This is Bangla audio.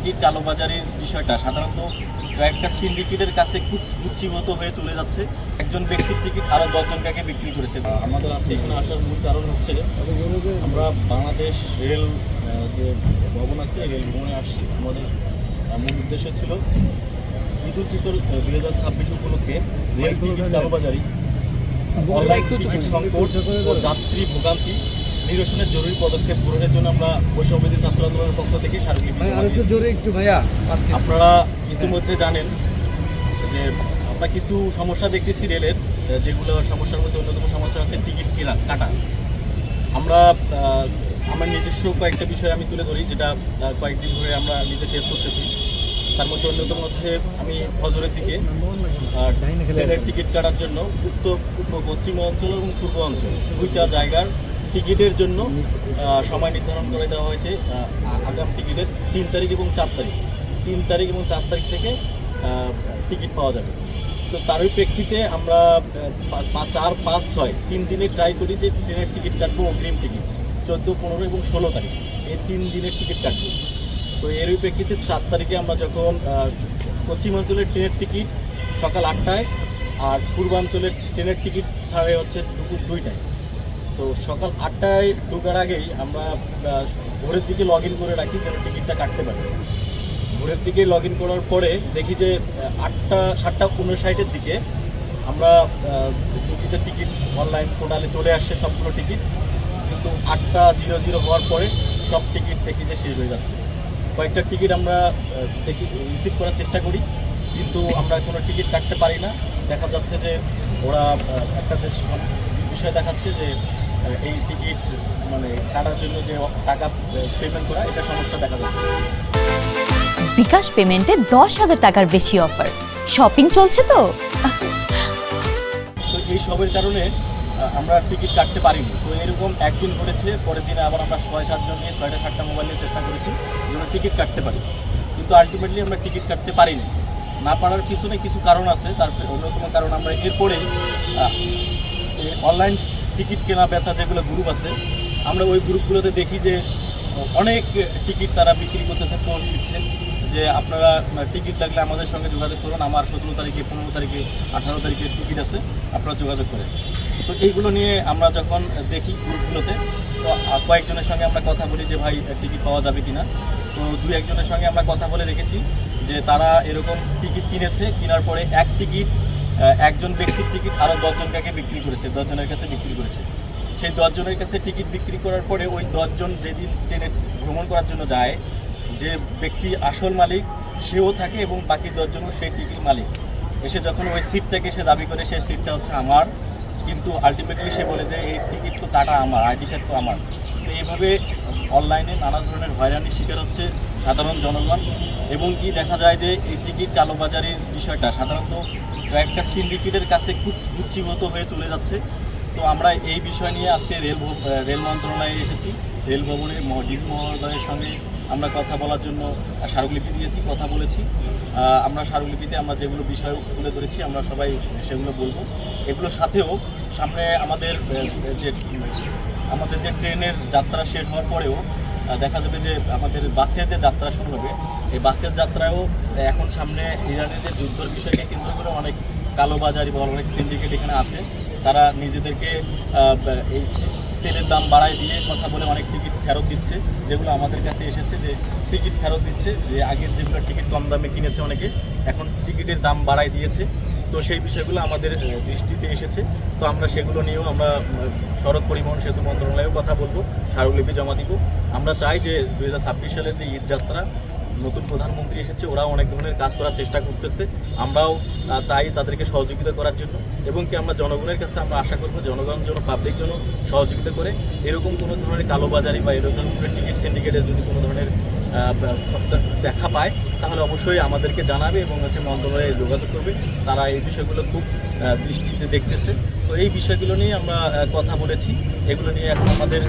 টিকিট কালোবাজারির বিষয়টা সাধারণত কয়েকটা সিন্ডিকেটের কাছে কুচ্ছিগত হয়ে চলে যাচ্ছে। একজন ব্যক্তির টিকিট আরও 10 জনকে বিক্রি করেছে। আমাদের আজকে এখানে আসার মূল কারণ হচ্ছে আমরা বাংলাদেশ রেল যে ভবন আছে রেল ভবনে আসছি। আমাদের মূল উদ্দেশ্য ছিল ঈদ উল ফিতর 2026 উপলক্ষে রেল টিকিট কালোবাজারি, অনলাইন টিকিট সংকট ও যাত্রী ভোগান্তি নিরসনের জরুরি পদক্ষেপ গ্রহণের জন্য আমরা বৈষম্যবিরোধী ছাত্র আন্দোলনের পক্ষ থেকে স্মারকলিপি আপনারা ইতিমধ্যে জানেন যে আমরা কিছু সমস্যা দেখতেছি রেলের, যেগুলো সমস্যার মধ্যে অন্যতম সমস্যা হচ্ছে টিকিট কাটা। আমার নিজস্ব কয়েকটা বিষয় আমি তুলে ধরি, যেটা কয়েকদিন ধরে আমরা নিজে ফেস করতেছি। তার মধ্যে অন্যতম হচ্ছে আমি ফজরের দিকে ট্রেনের টিকিট কাটার জন্য পশ্চিম অঞ্চল এবং পূর্ব অঞ্চল দুইটা জায়গার টিকিটের জন্য সময় নির্ধারণ করে দেওয়া হয়েছে। আগাম টিকিটের 3 তারিখ এবং 4 তারিখ 3 তারিখ এবং 4 তারিখ থেকে টিকিট পাওয়া যাবে। তো তারই প্রেক্ষিতে আমরা 4, 5, 6 3 দিনে ট্রাই করি যে ট্রেনের টিকিট কাটবো, অগ্রিম টিকিট 14, 15 এবং 16 তারিখ এই 3 দিনের টিকিট কাটবো। তো এরই প্রেক্ষিতে 7 তারিখে আমরা যখন পশ্চিমাঞ্চলের ট্রেনের টিকিট সকাল 8টায় আর পূর্বাঞ্চলের ট্রেনের টিকিট ছাড়ে হচ্ছে দুপুর 2টায়। তো সকাল 8টায় ঢোকার আগেই আমরা ভোরের দিকে লগ ইন করে রাখি যেন টিকিটটা কাটতে পারি। ভোরের দিকে লগ ইন করার পরে দেখি যে 7:59 দিকে আমরা দেখি যে টিকিট অনলাইন পোর্টালে চলে আসছে সবগুলো টিকিট, কিন্তু 8:00 হওয়ার পরে সব টিকিট দেখি যে শেষ হয়ে যাচ্ছে। কয়েকটা টিকিট আমরা রিসিভ করার চেষ্টা করি, কিন্তু আমরা কোনো টিকিট কাটতে পারি না। দেখা যাচ্ছে যে ওরা একটা বিষয় দেখাচ্ছে যে এই টিকিট কাটার জন্য যে টাকা পেমেন্ট করা, এটা সমস্যা দেখা যাচ্ছে। বিকাশ পেমেন্টে 10,000 টাকার বেশি অফার, শপিং চলছে তো এই সবের কারণে আমরা টিকিট কাটতে পারিনি। তো এরকম একদিন ঘটেছে, পরের দিনে আবার আমরা 6-7 জন নিয়ে 6টা-7টা মোবাইল নিয়ে চেষ্টা করেছি যেন টিকিট কাটতে পারি, কিন্তু আলটিমেটলি আমরা টিকিট কাটতে পারিনি। না পারার পিছনে কিছু কারণ আছে। তার অন্যতম কারণ আমরা এরপরেই অনলাইন টিকিট কেনা বেচা যেগুলো গ্রুপ আছে, আমরা ওই গ্রুপগুলোতে দেখি যে অনেক টিকিট তারা বিক্রি করতেছে, পোস্ট দিচ্ছে যে আপনারা টিকিট লাগলে আমাদের সঙ্গে যোগাযোগ করুন, আমার 17 তারিখে, 15 তারিখে, 18 তারিখে টিকিট আছে, আপনারা যোগাযোগ করেন। তো এইগুলো নিয়ে আমরা যখন দেখি গ্রুপগুলোতে, তো কয়েকজনের সঙ্গে আমরা কথা বলি যে ভাই টিকিট পাওয়া যাবে কিনা। তো 2-1 জনের সঙ্গে আমরা কথা বলে দেখেছি যে তারা এরকম টিকিট কিনেছে, কেনার পরে এক টিকিট একজন ব্যক্তির টিকিট আরও 10 জনকে বিক্রি করেছে, 10 জনের কাছে বিক্রি করেছে। সেই 10 জনের কাছে টিকিট বিক্রি করার পরে ওই 10 জন যেদিন ট্রেনে ভ্রমণ করার জন্য যায়, যে ব্যক্তি আসল মালিক সেও থাকে এবং বাকি 10 জনও সেই টিকিট মালিক। এসে যখন ওই সিটটাকে সে দাবি করে সেই সিটটা হচ্ছে আমার, কিন্তু আলটিমেটলি সে বলে যে এই টিকিট তো কাটা আমার, আইডি কার্ড তো আমার। তো এইভাবে অনলাইনে নানা ধরনের হয়রানির শিকার হচ্ছে সাধারণ জনগণ, এবং কি দেখা যায় যে এই টিকিট কালোবাজারির বিষয়টা সাধারণত কয়েকটা সিন্ডিকেটের কাছে কুচ্ছিগত হয়ে চলে যাচ্ছে। তো আমরা এই বিষয় নিয়ে আজকে রেল মন্ত্রণালয়ে এসেছি। রেল ভবনে ডিজি মহোদয়ের সঙ্গে আমরা কথা বলার জন্য স্মারকলিপি দিয়েছি, কথা বলেছি। আমরা স্মারকলিপিতে আমরা যেগুলো বিষয় তুলে ধরেছি আমরা সবাই সেগুলো বলবো। এগুলোর সাথেও সামনে আমাদের যে ট্রেনের যাত্রা শেষ হওয়ার পরেও দেখা যাবে যে আমাদের বাসের যে যাত্রা শুরু হবে, এই বাসের যাত্রায়ও এখন সামনে ইরানের যে যুদ্ধের বিষয়কে কেন্দ্র করে অনেক কালোবাজারি বা অনেক সিন্ডিকেট এখানে আছে। তারা নিজেদেরকে এই তেলের দাম বাড়ায় দিয়ে কথা বলে অনেক টিকিট ফেরত দিচ্ছে, যেগুলো আমাদের কাছে এসেছে যে টিকিট ফেরত দিচ্ছে, যে আগের যেগুলো টিকিট কম দামে কিনেছে অনেকে, এখন টিকিটের দাম বাড়ায় দিয়েছে। তো সেই বিষয়গুলো আমাদের দৃষ্টিতে এসেছে। তো আমরা সেগুলো নিয়েও আমরা সড়ক পরিবহন সেতু মন্ত্রণালয়েও কথা বলবো, স্মারকলিপি জমা দিব। আমরা চাই যে 2026 সালের যে ঈদ যাত্রা, নতুন প্রধানমন্ত্রী এসেছে, ওরাও অনেক ধরনের কাজ করার চেষ্টা করতেছে, আমরাও চাই তাদেরকে সহযোগিতা করার জন্য, এবং কি আমরা জনগণের কাছে আমরা আশা করবো জনগণ যেন পাবলিক যেন সহযোগিতা করে। এরকম কোনো ধরনের কালোবাজারি বা এরকম ধরনের টিকিট সিন্ডিকেটের যদি কোনো ধরনের দেখা পায় তাহলে অবশ্যই আমাদেরকে জানাবে এবং মন্ত্রণালয়ে যোগাযোগ করবে। তারা এই বিষয়গুলো খুব দৃষ্টিতে দেখতেছে। তো এই বিষয়গুলো নিয়ে আমরা কথা বলেছি, এগুলো নিয়ে এখন আমাদের